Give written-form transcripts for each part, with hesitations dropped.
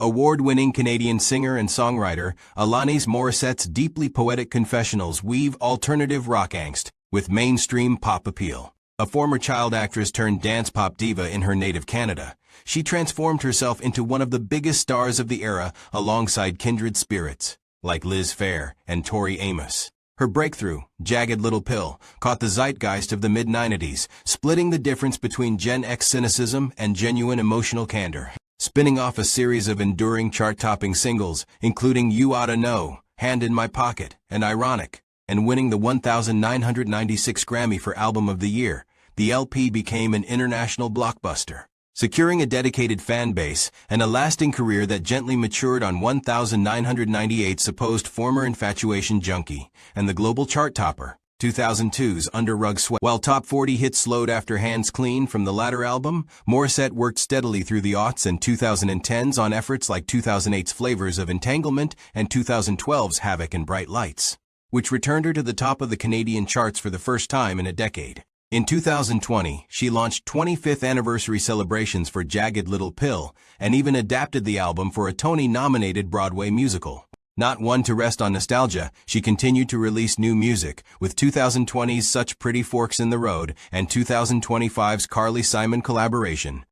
Award-winning Canadian singer and songwriter, ALANIS Morissette's deeply poetic confessionals weave alternative rock angst with mainstream pop appeal. A former child actress turned dance pop diva in her native Canada, she transformed herself into one of the biggest stars of the era alongside kindred spirits like Liz Phair and Tori Amos. Her breakthrough, Jagged Little Pill, caught the zeitgeist of the mid-90s, splitting the difference between Gen X cynicism and genuine emotional candor. Spinning off a series of enduring chart-topping singles, including You Oughta Know, Hand in My Pocket, and Ironic, and winning the 1996 Grammy for Album of the Year, the LP became an international blockbuster, securing a dedicated fan base and a lasting career that gently matured on 1998's supposed Former Infatuation Junkie and the global chart topper, 2002's Under Rug Sweat. While top 40 hits slowed after Hands Clean from the latter album, Morissette worked steadily through the aughts and 2010s on efforts like 2008's Flavors of Entanglement and 2012's Havoc and Bright Lights, which returned her to the top of the Canadian charts for the first time in a decade. In 2020, she launched 25th anniversary celebrations for Jagged Little Pill and even adapted the album for a Tony-nominated Broadway musical. Not one to rest on nostalgia, she continued to release new music, with 2020's Such Pretty Forks in the Road and 2025's Carly Simon collaboration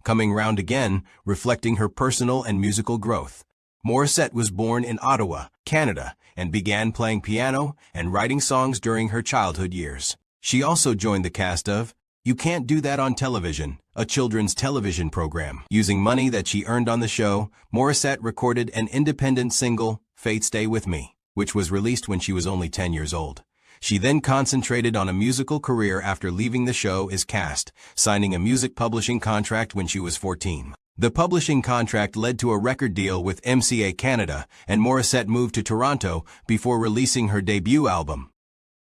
coming round again, reflecting her personal and musical growth. Morissette was born in Ottawa, Canada, and began playing piano and writing songs during her childhood years. She also joined the cast of You Can't Do That on Television, a children's television program. Using money that she earned on the show, Morissette recorded an independent single, Fate Stay With Me, which was released when she was only 10 years old. She then concentrated on a musical career after leaving the show as cast, signing a music publishing contract when she was 14. The publishing contract led to a record deal with MCA Canada, and Morissette moved to Toronto before releasing her debut album,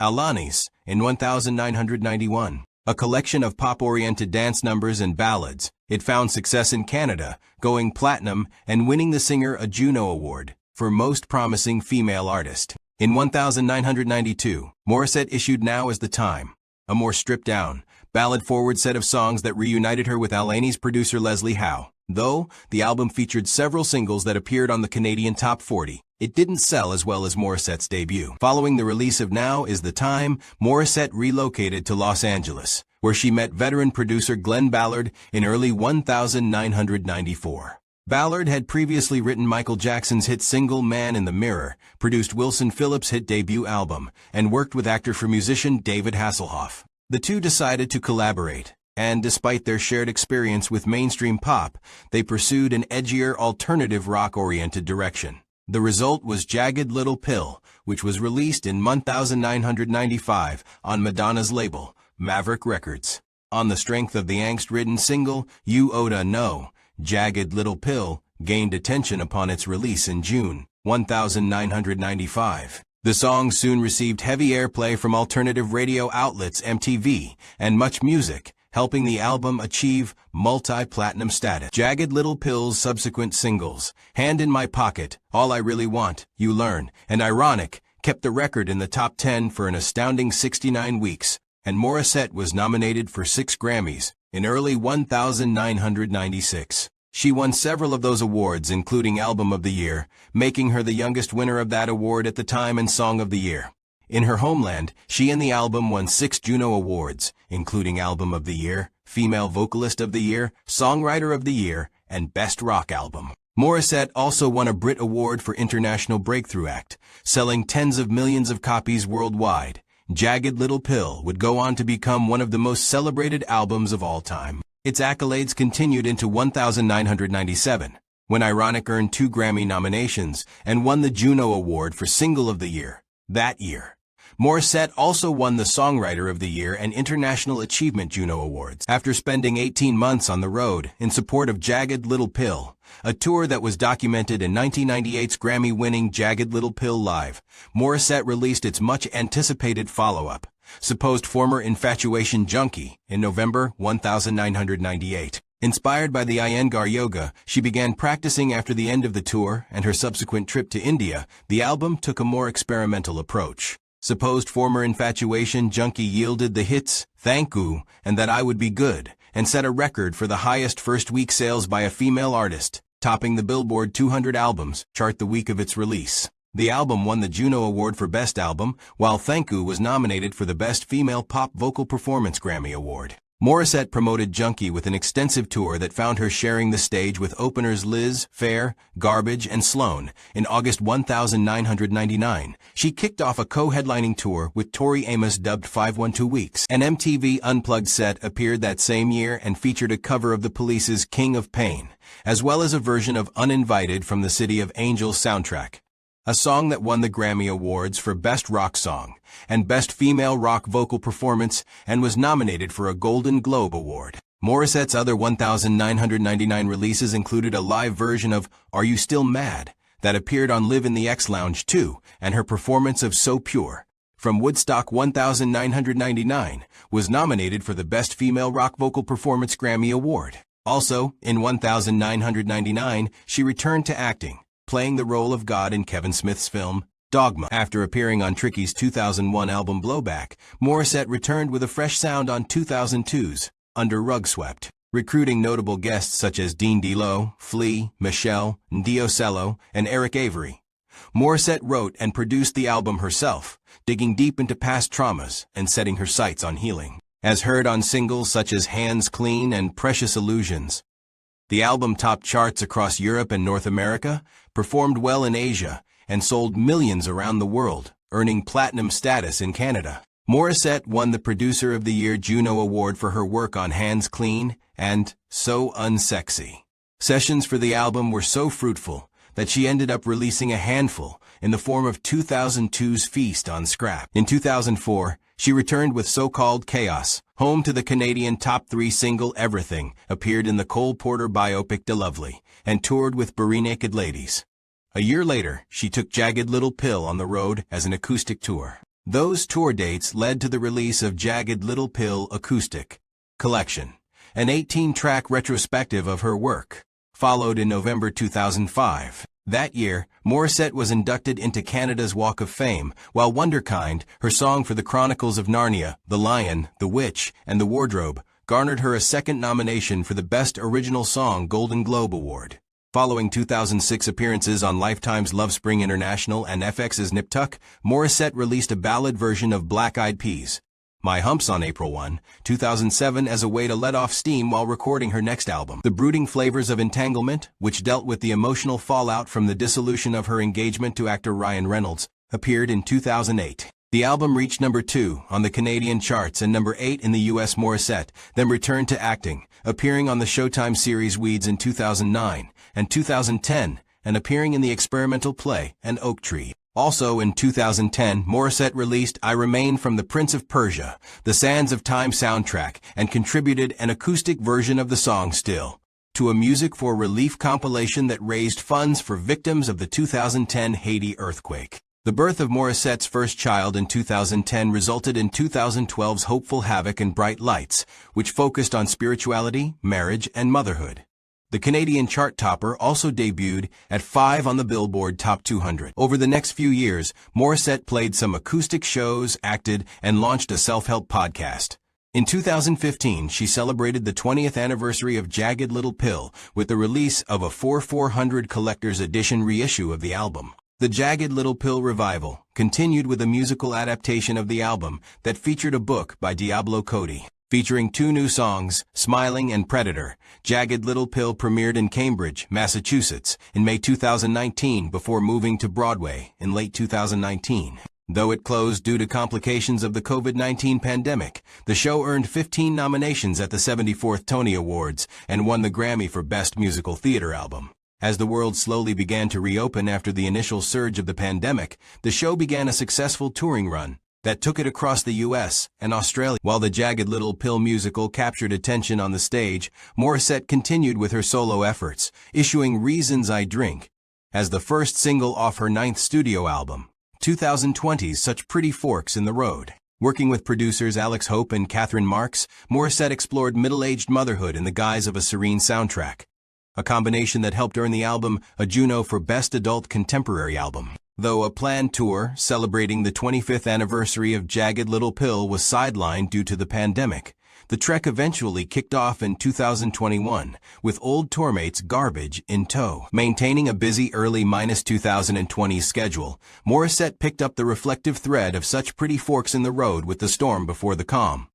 ALANIS, in 1991. A collection of pop-oriented dance numbers and ballads, it found success in Canada, going platinum and winning the singer a Juno Award for Most Promising Female Artist. In 1992, Morissette issued Now Is the Time, a more stripped-down, ballad-forward set of songs that reunited her with ALANIS producer Leslie Howe. Though the album featured several singles that appeared on the Canadian Top 40, it didn't sell as well as Morissette's debut. Following the release of Now Is the Time, Morissette relocated to Los Angeles, where she met veteran producer Glenn Ballard in early 1994. Ballard had previously written Michael Jackson's hit single Man in the Mirror, produced Wilson Phillips' hit debut album, and worked with actor-for-musician David Hasselhoff. The two decided to collaborate, and despite their shared experience with mainstream pop, they pursued an edgier alternative rock-oriented direction. The result was Jagged Little Pill, which was released in 1995 on Madonna's label, Maverick Records. On the strength of the angst-ridden single, You Oughta Know, Jagged Little Pill gained attention upon its release in June 1995. The song soon received heavy airplay from alternative radio outlets MTV and Much Music, helping the album achieve multi-platinum status. Jagged Little Pill's subsequent singles, Hand in My Pocket, All I Really Want, You Learn, and Ironic, kept the record in the top 10 for an astounding 69 weeks, and Morissette was nominated for 6 Grammys in early 1996. She won several of those awards, including Album of the Year, making her the youngest winner of that award at the time and Song of the Year. In her homeland, she and the album won 6 Juno Awards, including Album of the Year, Female Vocalist of the Year, Songwriter of the Year, and Best Rock Album. Morissette also won a Brit Award for International Breakthrough Act, selling tens of millions of copies worldwide. Jagged Little Pill would go on to become one of the most celebrated albums of all time. Its accolades continued into 1997, when Ironic earned 2 Grammy nominations and won the Juno Award for Single of the Year. That year, Morissette also won the Songwriter of the Year and International Achievement Juno Awards. After spending 18 months on the road in support of Jagged Little Pill, a tour that was documented in 1998's Grammy-winning Jagged Little Pill Live, Morissette released its much-anticipated follow-up, supposed Former Infatuation Junkie, in November 1998. Inspired by the Iyengar yoga, she began practicing after the end of the tour and her subsequent trip to India. The album took a more experimental approach. Supposed Former Infatuation Junkie yielded the hits Thank You and That I Would Be Good, and set a record for the highest first-week sales by a female artist, topping the Billboard 200 albums chart the week of its release. The album won the Juno Award for Best Album, while Thank You was nominated for the Best Female Pop Vocal Performance Grammy Award. Morissette promoted Junkie with an extensive tour that found her sharing the stage with openers Liz, Fair, Garbage, and Sloan. In August 1999, she kicked off a co-headlining tour with Tori Amos dubbed 512 Weeks. An MTV Unplugged set appeared that same year and featured a cover of The Police's King of Pain, as well as a version of Uninvited from the City of Angels soundtrack, a song that won the Grammy Awards for Best Rock Song and Best Female Rock Vocal Performance and was nominated for a Golden Globe Award. Morissette's other 1999 releases included a live version of Are You Still Mad that appeared on Live in the X Lounge 2, and her performance of So Pure from Woodstock 1999 was nominated for the Best Female Rock Vocal Performance Grammy Award. Also, in 1999, she returned to acting, playing the role of God in Kevin Smith's film, Dogma. After appearing on Tricky's 2001 album Blowback, Morissette returned with a fresh sound on 2002's Under Rug Swept, recruiting notable guests such as Dean DeLo, Flea, Michelle, Ndiocello, and Eric Avery. Morissette wrote and produced the album herself, digging deep into past traumas and setting her sights on healing. As heard on singles such as Hands Clean and Precious Illusions, the album topped charts across Europe and North America, performed well in Asia, and sold millions around the world, earning platinum status in Canada. Morissette won the Producer of the Year Juno Award for her work on Hands Clean and So Unsexy. Sessions for the album were so fruitful that she ended up releasing a handful in the form of 2002's Feast on Scrap. In 2004, she returned with So-Called Chaos, home to the Canadian top 3 single Everything, appeared in the Cole Porter biopic De Lovely, and toured with Bare Naked Ladies. A year later, she took Jagged Little Pill on the road as an acoustic tour. Those tour dates led to the release of Jagged Little Pill Acoustic Collection, an 18-track retrospective of her work, followed in November 2005. That year, Morissette was inducted into Canada's Walk of Fame, while Wonderkind, her song for the Chronicles of Narnia, The Lion, the Witch, and the Wardrobe, garnered her a second nomination for the Best Original Song Golden Globe Award. Following 2006 appearances on Lifetime's Love Spring International and FX's Nip Tuck, Morissette released a ballad version of Black Eyed Peas' My Humps on April 1, 2007 as a way to let off steam while recording her next album. The Brooding Flavors of Entanglement, which dealt with the emotional fallout from the dissolution of her engagement to actor Ryan Reynolds, appeared in 2008. The album reached number 2 on the Canadian charts and number 8 in the US. Morissette then returned to acting, appearing on the Showtime series Weeds in 2009 and 2010, and appearing in the experimental play An Oak Tree. Also in 2010, Morissette released I Remain from the Prince of Persia, the Sands of Time soundtrack, and contributed an acoustic version of the song Still to a Music for Relief compilation that raised funds for victims of the 2010 Haiti earthquake. The birth of Morissette's first child in 2010 resulted in 2012's Hopeful Havoc and Bright Lights, which focused on spirituality, marriage, and motherhood. The Canadian chart topper also debuted at 5 on the Billboard Top 200. Over the next few years, Morissette played some acoustic shows, acted, and launched a self-help podcast. In 2015, she celebrated the 20th anniversary of Jagged Little Pill with the release of a 400 Collector's Edition reissue of the album. The Jagged Little Pill revival continued with a musical adaptation of the album that featured a book by Diablo Cody. Featuring 2 new songs, Smiling and Predator, Jagged Little Pill premiered in Cambridge, Massachusetts, in May 2019 before moving to Broadway in late 2019. Though it closed due to complications of the COVID-19 pandemic, the show earned 15 nominations at the 74th Tony Awards and won the Grammy for Best Musical Theater Album. As the world slowly began to reopen after the initial surge of the pandemic, the show began a successful touring run that took it across the U.S. and Australia. While the Jagged Little Pill musical captured attention on the stage, Morissette continued with her solo efforts, issuing Reasons I Drink as the first single off her 9th studio album, 2020's Such Pretty Forks in the Road. Working with producers Alex Hope and Catherine Marks, Morissette explored middle-aged motherhood in the guise of a serene soundtrack, a combination that helped earn the album a Juno for Best Adult Contemporary Album. Though a planned tour celebrating the 25th anniversary of Jagged Little Pill was sidelined due to the pandemic, The trek eventually kicked off in 2021, with old tourmates Garbage in tow. Maintaining a busy early-2020s schedule, Morissette picked up the reflective thread of such pretty forks in the road with The Storm Before the Calm.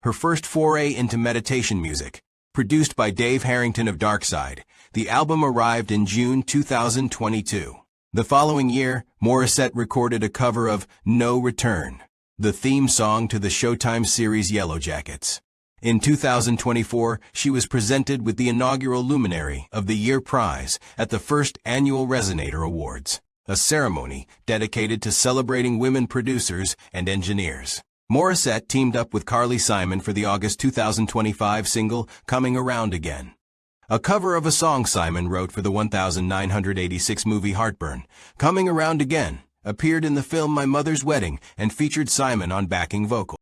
Her first foray into meditation music. Produced by Dave Harrington of Darkside, the album arrived in June 2022. The following year, Morissette recorded a cover of No Return, the theme song to the Showtime series Yellow Jackets. In 2024, she was presented with the inaugural Luminary of the Year prize at the first annual Resonator Awards, a ceremony dedicated to celebrating women producers and engineers. Morissette teamed up with Carly Simon for the August 2025 single Coming Around Again, a cover of a song Simon wrote for the 1986 movie Heartburn. Coming Around Again appeared in the film My Mother's Wedding and featured Simon on backing vocals.